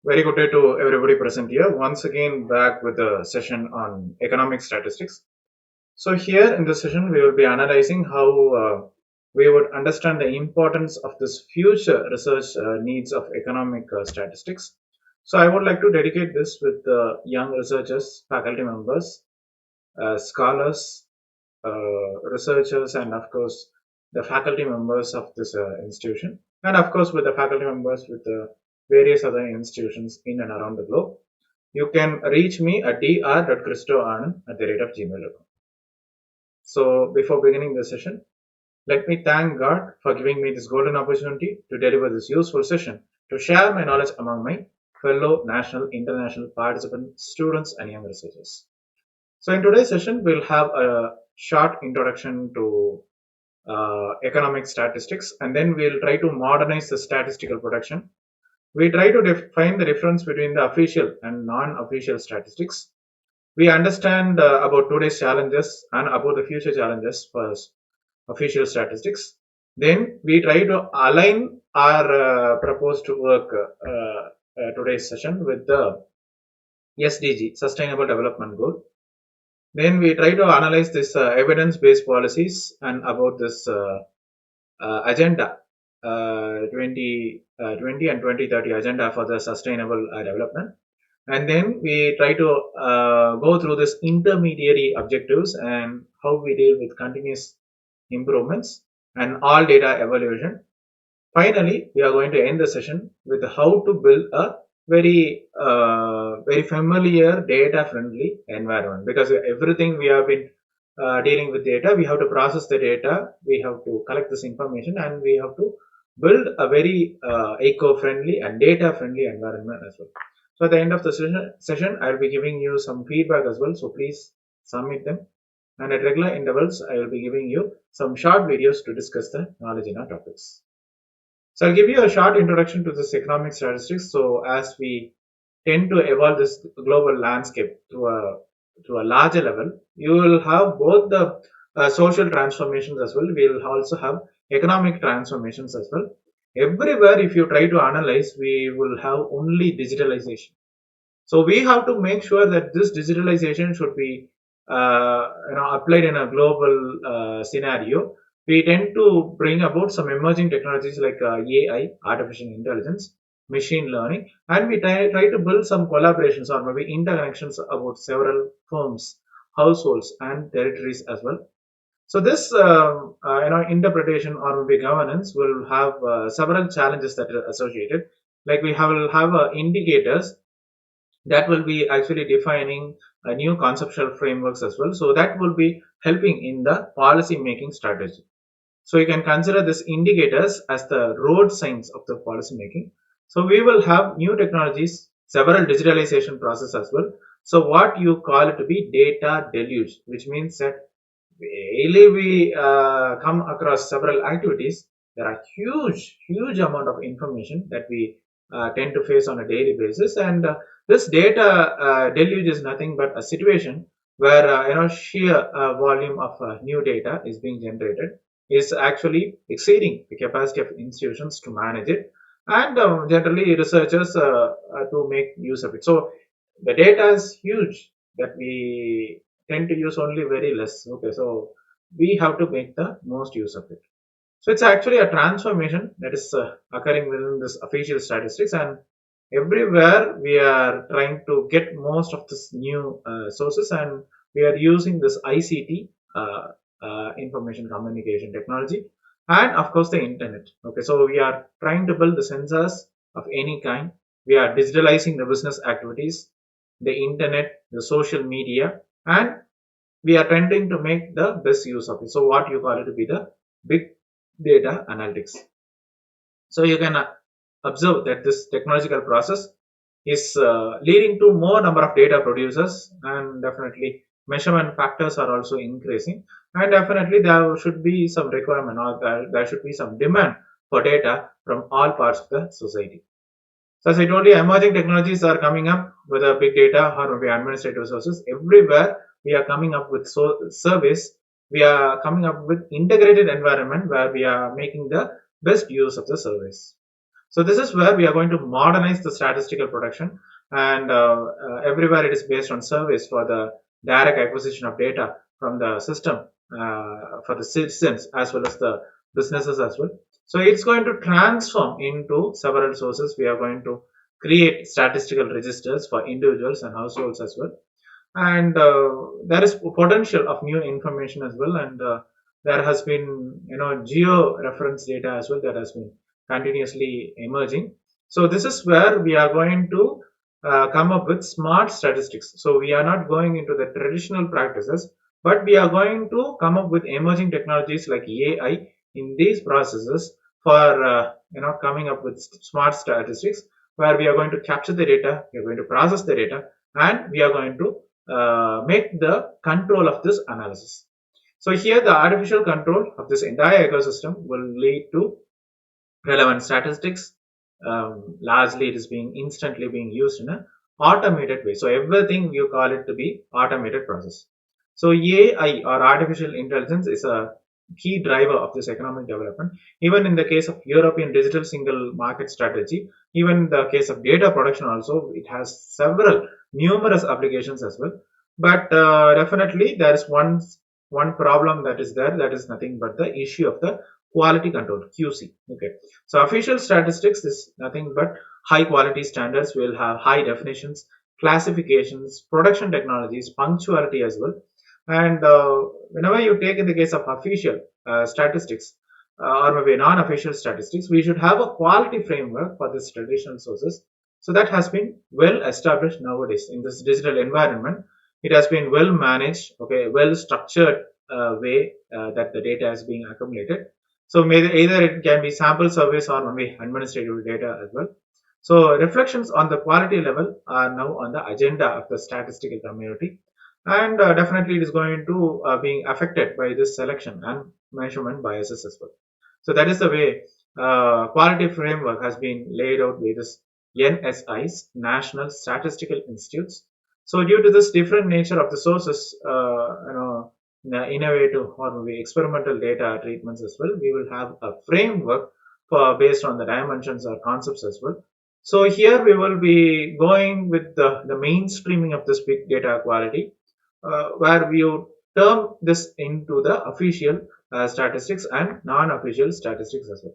Very good day to everybody present here. Once again, back with a session on economic statistics. So, here in this session, we will be analyzing how we would understand the importance of this future research needs of economic statistics. So, I would like to dedicate this with young researchers, faculty members, scholars, researchers, and of course, the faculty members of this institution, and of course, with the faculty members with various other institutions in and around the globe. You can reach me at dr.christoananth@gmail.com. So, before beginning the session, let me thank God for giving me this golden opportunity to deliver this useful session to share my knowledge among my fellow national, international participants, students, and young researchers. So, in today's session, we'll have a short introduction to economic statistics, and then we'll try to modernize the statistical production. We try to define the difference between the official and non-official statistics. We understand about today's challenges and about the future challenges for official statistics. Then we try to align our proposed work today's session with the SDG, Sustainable Development Goal. Then we try to analyze this evidence-based policies and about this agenda 2020 and 2030 agenda for the sustainable development. And then we try to go through this intermediary objectives and how we deal with continuous improvements and all data evaluation. Finally, we are going to end the session with how to build a very familiar data friendly environment, because everything we have been dealing with data, we have to process the data, we have to collect this information, and we have to build a very eco-friendly and data-friendly environment as well. So at the end of the session, I'll be giving you some feedback as well. So please submit them. And at regular intervals, I will be giving you some short videos to discuss the knowledge in our topics. So I'll give you a short introduction to this economic statistics. So as we tend to evolve this global landscape to a larger level, you will have both the social transformations as well. We will also have economic transformations as well. Everywhere, if you try to analyze, we will have only digitalization. So we have to make sure that this digitalization should be applied in a global scenario. We tend to bring about some emerging technologies like AI, artificial intelligence, machine learning, and we try to build some collaborations or maybe interconnections about several firms, households, and territories as well. So this interpretation or maybe governance will have several challenges that are associated. Like we will have indicators that will be actually defining new conceptual frameworks as well. So that will be helping in the policy making strategy. So you can consider these indicators as the road signs of the policy making. So we will have new technologies, several digitalization process as well. So what you call it to be data deluge, which means that daily we come across several activities. There are huge amount of information that we tend to face on a daily basis, and this data deluge is nothing but a situation where sheer volume of new data is being generated is actually exceeding the capacity of institutions to manage it, and generally researchers to make use of it. So the data is huge that we tend to use only very less. Okay, so we have to make the most use of it. So it's actually a transformation that is occurring within this official statistics, and everywhere we are trying to get most of this new sources, and we are using this ICT, information communication technology, and of course the internet. Okay, so we are trying to build the sensors of any kind. We are digitalizing the business activities, the internet, the social media, and we are tending to make the best use of it. So what you call it to be the big data analytics. So you can observe that this technological process is leading to more number of data producers, and definitely measurement factors are also increasing, and definitely there should be some requirement or there should be some demand for data from all parts of the society. So as I told you, emerging technologies are coming up with a big data or maybe administrative sources. Everywhere we are coming up with service, we are coming up with integrated environment where we are making the best use of the service. So this is where we are going to modernize the statistical production, and everywhere it is based on surveys for the direct acquisition of data from the system for the citizens as well as the businesses as well. So it's going to transform into several sources. We are going to create statistical registers for individuals and households as well, and there is potential of new information as well, and there has been geo reference data as well that has been continuously emerging. So this is where we are going to come up with smart statistics. So we are not going into the traditional practices, but we are going to come up with emerging technologies like AI in these processes for coming up with smart statistics, where we are going to capture the data, we are going to process the data, and we are going to make the control of this analysis. So here the artificial control of this entire ecosystem will lead to relevant statistics. Largely it is being instantly being used in an automated way. So everything you call it to be automated process. So AI or artificial intelligence is a key driver of this economic development. Even in the case of European digital single market strategy, even in the case of data production also, it has several numerous applications as well. But definitely there is one problem that is there, that is nothing but the issue of the quality control, QC. Okay, so official statistics is nothing but high quality standards. Will have high definitions, classifications, production technologies, punctuality as well. And whenever you take in the case of official statistics or maybe non-official statistics, we should have a quality framework for this traditional sources. So that has been well established nowadays in this digital environment. It has been well managed, okay, well structured way that the data is being accumulated. So either it can be sample surveys or maybe administrative data as well. So reflections on the quality level are now on the agenda of the statistical community, and definitely it is going to being affected by this selection and measurement biases as well. So that is the way quality framework has been laid out by this NSIs, National Statistical Institutes. So due to this different nature of the sources, innovative or maybe experimental data treatments as well, we will have a framework for based on the dimensions or concepts as well. So here we will be going with the mainstreaming of this big data quality, where we would term this into the official statistics and non-official statistics as well.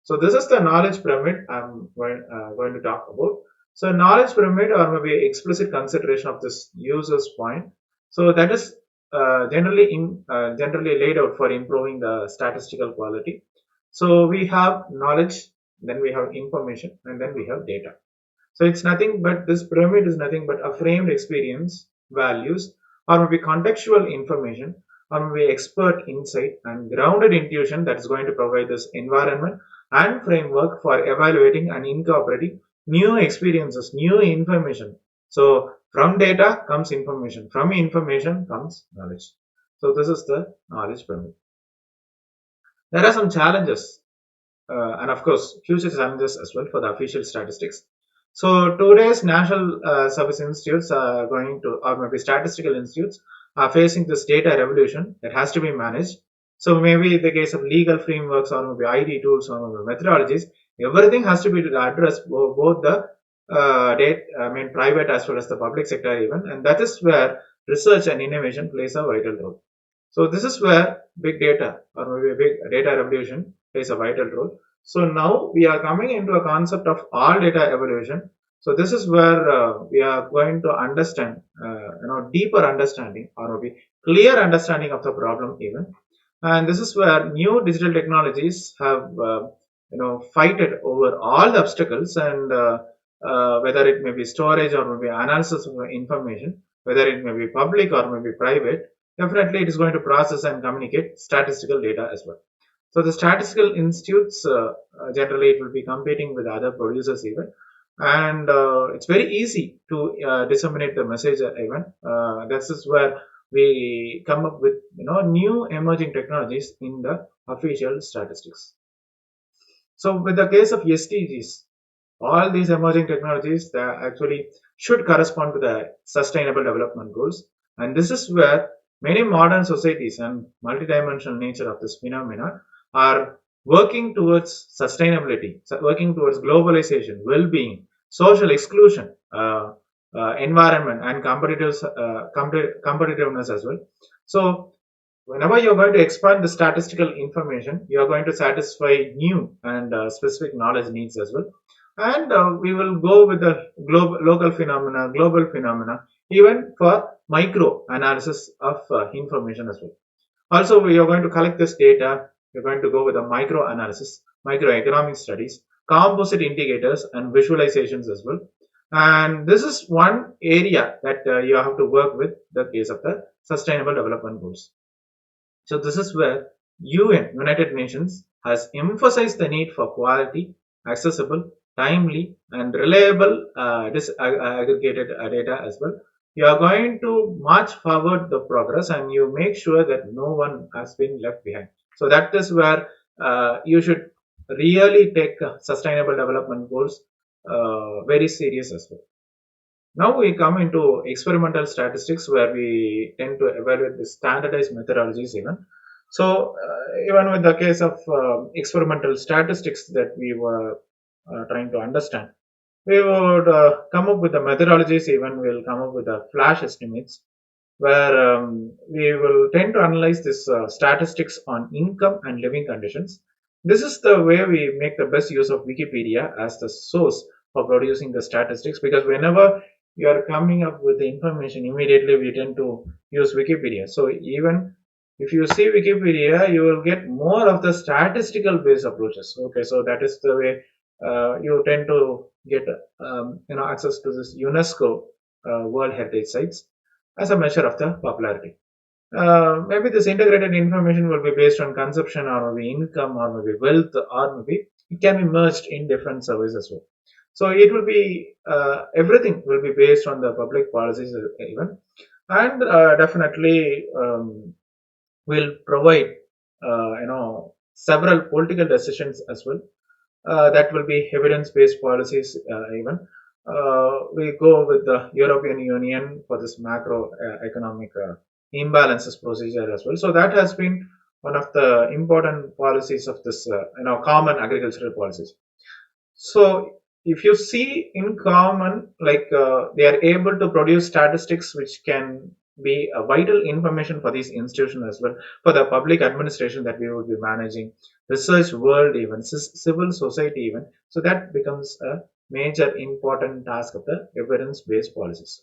So this is the knowledge pyramid I'm going to talk about. So knowledge pyramid or maybe explicit consideration of this user's point. So that is generally laid out for improving the statistical quality. So we have knowledge, then we have information, and then we have data. So it's nothing but this pyramid is nothing but a framed experience, values, or maybe contextual information, or maybe expert insight and grounded intuition that is going to provide this environment and framework for evaluating and incorporating new experiences, new information. So from data comes information, from information comes knowledge. So this is the knowledge pyramid. There are some challenges and of course future challenges as well for the official statistics. So today's national service institutes are going to, or maybe statistical institutes, are facing this data revolution that has to be managed. So maybe in the case of legal frameworks or maybe IT tools or maybe methodologies, everything has to be addressed both the private as well as the public sector even, and that is where research and innovation plays a vital role. So this is where big data or maybe big data revolution plays a vital role. So now we are coming into a concept of all data evolution. So this is where we are going to understand, deeper understanding or maybe clear understanding of the problem even. And this is where new digital technologies have, fighted over all the obstacles, and whether it may be storage or maybe analysis of information, whether it may be public or maybe private, definitely it is going to process and communicate statistical data as well. So the statistical institutes, generally it will be competing with other producers even, and it's very easy to disseminate the message even. This is where we come up with new emerging technologies in the official statistics. So with the case of SDGs, all these emerging technologies that actually should correspond to the sustainable development goals, and this is where many modern societies and multidimensional nature of this phenomena are working towards sustainability, working towards globalization, well-being, social exclusion, environment, and competitiveness as well. So whenever you're going to expand the statistical information, you're going to satisfy new and specific knowledge needs as well. And we will go with the local phenomena, global phenomena, even for micro analysis of information as well. Also, we are going to collect this data. We're going to go with a micro analysis, microeconomic studies, composite indicators, and visualizations as well. And this is one area that you have to work with the case of the Sustainable Development Goals. So this is where UN, United Nations, has emphasized the need for quality, accessible, timely, and reliable disaggregated data as well. You are going to march forward the progress, and you make sure that no one has been left behind. So that is where you should really take sustainable development goals very serious as well. Now we come into experimental statistics, where we tend to evaluate the standardized methodologies even. So even with the case of experimental statistics that we were trying to understand, we would come up with the methodologies, even we'll come up with the flash estimates, where we will tend to analyze this statistics on income and living conditions. This is the way we make the best use of Wikipedia as the source for producing the statistics, because whenever you are coming up with the information, immediately we tend to use Wikipedia. So even if you see Wikipedia, you will get more of the statistical based approaches. Okay, so that is the way you tend to get access to this UNESCO World Heritage Sites as a measure of the popularity. Maybe this integrated information will be based on consumption, or maybe income, or maybe wealth, or maybe it can be merged in different surveys as well. So it will be everything will be based on the public policies even, and definitely will provide several political decisions as well. That will be evidence-based policies even. We go with the European Union for this macro economic imbalances procedure as well. So that has been one of the important policies of this, common agricultural policies. So if you see in common, like they are able to produce statistics which can be a vital information for these institutions as well, for the public administration that we would be managing, research world even, civil society even. So that becomes a major important task of the evidence-based policies.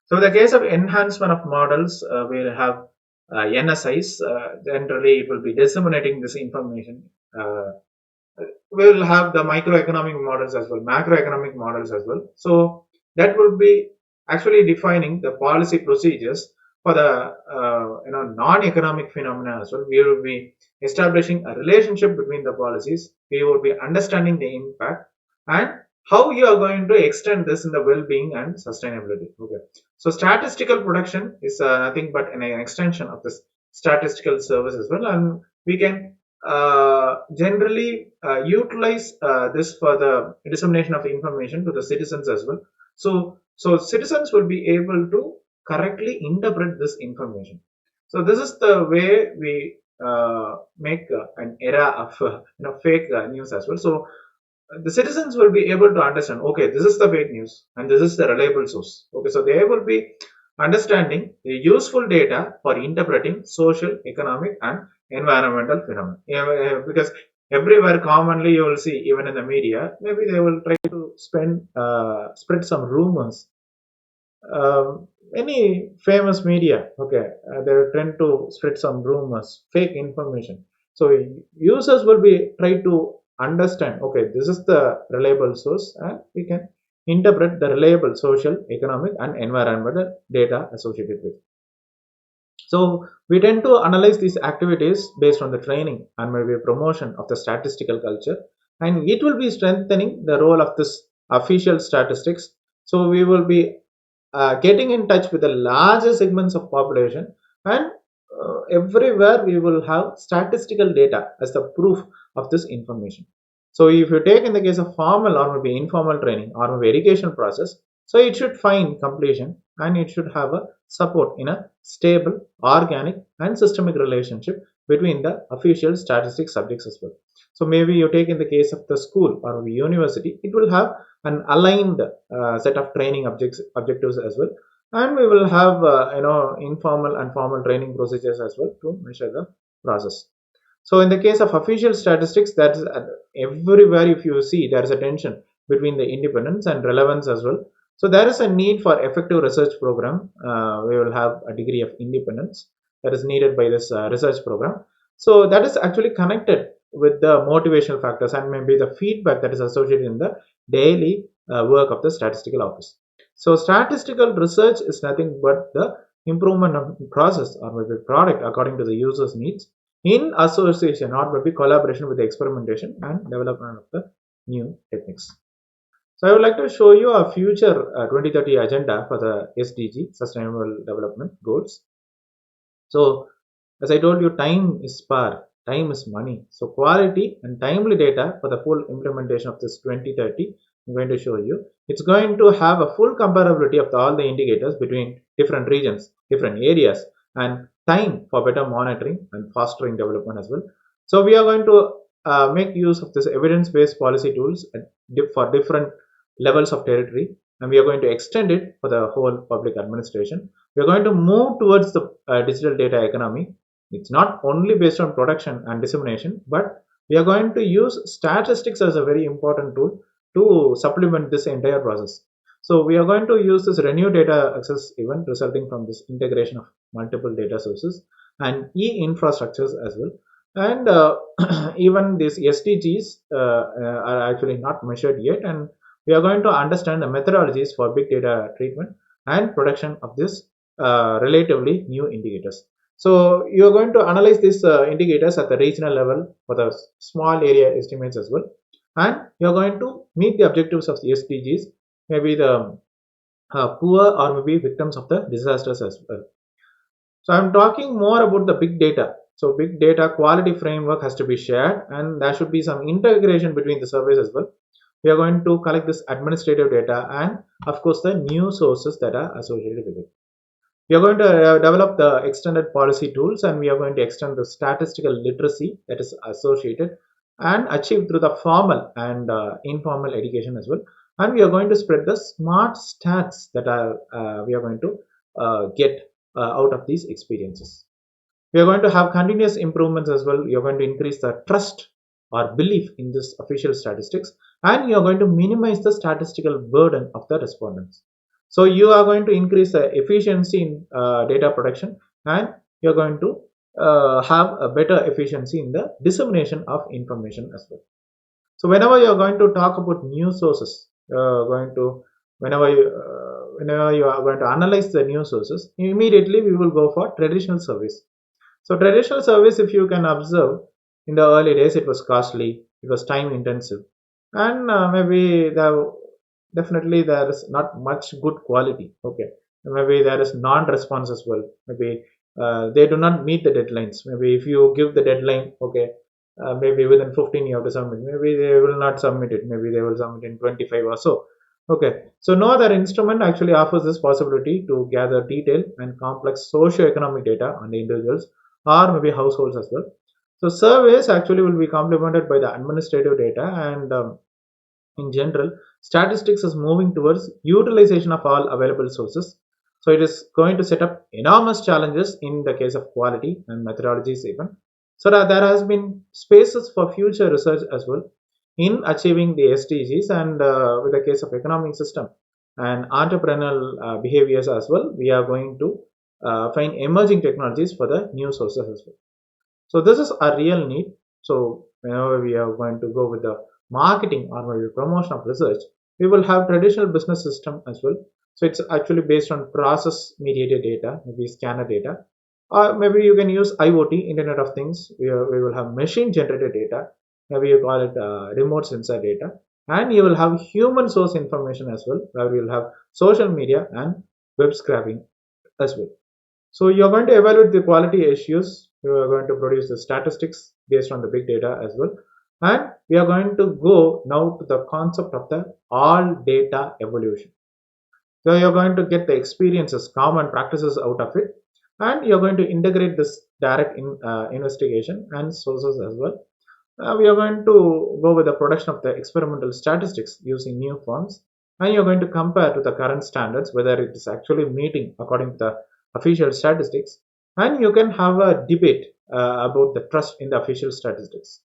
So in the case of enhancement of models, we'll have NSIs. Generally, it will be disseminating this information. We will have the microeconomic models as well, macroeconomic models as well. So that will be actually defining the policy procedures for the non-economic phenomena as well. We will be establishing a relationship between the policies. We will be understanding the impact and how you are going to extend this in the well-being and sustainability. Okay. So statistical production is nothing but an extension of this statistical service as well, and we can generally utilize this for the dissemination of information to the citizens as well. So citizens will be able to correctly interpret this information. So this is the way we make an era of fake news as well. So the citizens will be able to understand, okay, this is the fake news and this is the reliable source. Okay, so they will be understanding the useful data for interpreting social, economic, and environmental phenomena. Because everywhere commonly you will see, even in the media, maybe they will try to spread some rumors. Any famous media, okay, they tend to spread some rumors, fake information. So users will be try to understand, okay, this is the reliable source, and we can interpret the reliable social, economic, and environmental data associated with. So we tend to analyze these activities based on the training and maybe promotion of the statistical culture, and it will be strengthening the role of this official statistics. So we will be getting in touch with the larger segments of population, and everywhere we will have statistical data as the proof of this information. So if you take in the case of formal or maybe informal training or maybe education process, so it should find completion and it should have a support in a stable, organic, and systemic relationship between the official statistics subjects as well. So maybe you take in the case of the school or the university, it will have an aligned set of training objectives as well, and we will have informal and formal training procedures as well to measure the process. So in the case of official statistics, that is everywhere. If you see, there is a tension between the independence and relevance as well. So there is a need for effective research program. We will have a degree of independence that is needed by this research program. So that is actually connected with the motivational factors and maybe the feedback that is associated in the daily work of the statistical office. So statistical research is nothing but the improvement of process or maybe product according to the user's needs in association or maybe collaboration with the experimentation and development of the new techniques. So I would like to show you a future 2030 agenda for the SDG, Sustainable Development Goals. So as I told you, time is power, time is money. So quality and timely data for the full implementation of this 2030, I'm going to show you. It's going to have a full comparability of all the indicators between different regions, different areas, and time for better monitoring and fostering development as well. So we are going to make use of this evidence-based policy tools for different levels of territory, and we are going to extend it for the whole public administration. We are going to move towards the digital data economy. It's not only based on production and dissemination, but we are going to use statistics as a very important tool to supplement this entire process. So we are going to use this renew data access event resulting from this integration of multiple data sources and e-infrastructures as well. And even these SDGs are actually not measured yet, and we are going to understand the methodologies for big data treatment and production of this relatively new indicators. So you are going to analyze these indicators at the regional level for the small area estimates as well, and you are going to meet the objectives of the SDGs, maybe the poor or maybe victims of the disasters as well. So I'm talking more about the big data. So big data quality framework has to be shared, and there should be some integration between the surveys as well. We are going to collect this administrative data and of course the new sources that are associated with it. We are going to develop the extended policy tools, and we are going to extend the statistical literacy that is associated and achieved through the formal and informal education as well. And we are going to spread the smart stats that we are going to get out of these experiences. We are going to have continuous improvements as well. You're going to increase the trust or belief in this official statistics, and you're going to minimize the statistical burden of the respondents. So you are going to increase the efficiency in data production, and you're going to have a better efficiency in the dissemination of information as well. So whenever you're going to talk about news sources, going to whenever you are going to analyze the news sources, immediately we will go for traditional surveys. So traditional service, if you can observe, in the early days it was costly, it was time intensive, and maybe definitely there is not much good quality. Okay, maybe there is non-response as well. Maybe they do not meet the deadlines. Maybe if you give the deadline, okay, maybe within 15 you have to submit. Maybe they will not submit it. Maybe they will submit in 25 or so. Okay, so no other instrument actually offers this possibility to gather detailed and complex socio-economic data on the individuals or maybe households as well. So surveys actually will be complemented by the administrative data, and in general, statistics is moving towards utilization of all available sources. So it is going to set up enormous challenges in the case of quality and methodologies even. So that there has been spaces for future research as well in achieving the SDGs, and with the case of economic system and entrepreneurial behaviors as well, we are going to find emerging technologies for the new sources as well. So this is a real need. So whenever we are going to go with the marketing or maybe promotion of research, we will have traditional business system as well. So it's actually based on process mediated data, maybe scanner data, or maybe you can use IoT, Internet of Things. We will have machine generated data, maybe you call it remote sensor data, and you will have human source information as well, where you will have social media and web scraping as well. So you're going to evaluate the quality issues. You are going to produce the statistics based on the big data as well. And we are going to go now to the concept of the all data evolution. So you're going to get the experiences, common practices out of it, and you're going to integrate this direct investigation and sources as well. We are going to go with the production of the experimental statistics using new forms, and you're going to compare to the current standards whether it is actually meeting according to the official statistics, and you can have a debate about the trust in the official statistics.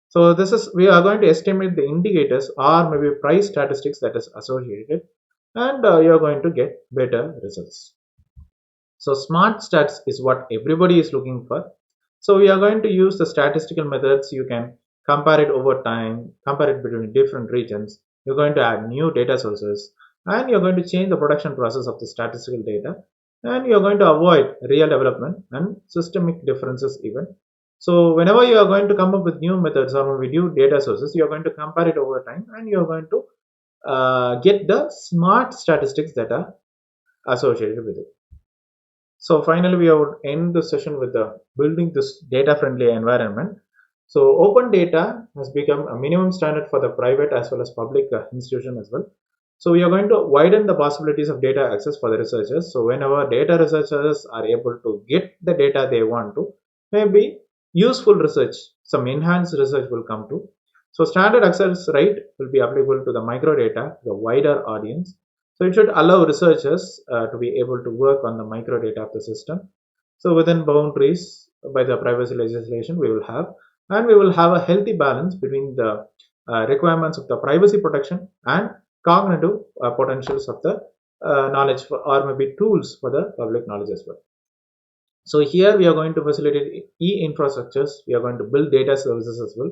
So this is we are going to estimate the indicators or maybe price statistics that is associated, and you're going to get better results. So smart stats is what everybody is looking for. So we are going to use the statistical methods. You can compare it over time, compare it between different regions. You're going to add new data sources, and you're going to change the production process of the statistical data, and you're going to avoid real development and systemic differences even. So whenever you are going to come up with new methods or with new data sources, you're going to compare it over time, and you're going to get the smart statistics that are associated with it. So finally, we would end the session with the building this data-friendly environment. So open data has become a minimum standard for the private as well as public institution as well. So we are going to widen the possibilities of data access for the researchers. So whenever data researchers are able to get the data they want to, maybe useful research, some enhanced research will come to. So standard access right will be applicable to the microdata, the wider audience. So it should allow researchers to be able to work on the microdata of the system. So within boundaries by the privacy legislation we will have, and we will have a healthy balance between the requirements of the privacy protection and cognitive potentials of the knowledge for, or maybe tools for the public knowledge as well. So here we are going to facilitate e-infrastructures, we are going to build data services as well,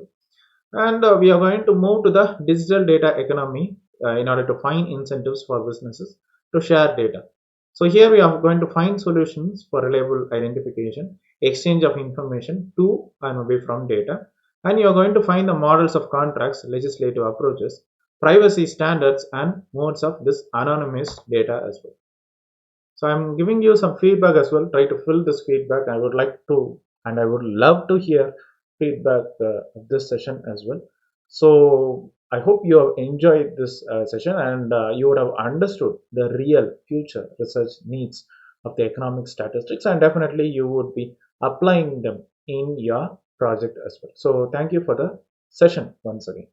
and we are going to move to the digital data economy in order to find incentives for businesses to share data. So here we are going to find solutions for reliable identification, exchange of information to and away from data, and you are going to find the models of contracts, legislative approaches, privacy standards, and modes of this anonymous data as well. So I'm giving you some feedback as well. Try to fill this feedback. I would like to, and I would love to hear feedback of this session as well. So I hope you have enjoyed this session, and you would have understood the real future research needs of the economic statistics, and definitely you would be applying them in your project as well. So thank you for the session once again.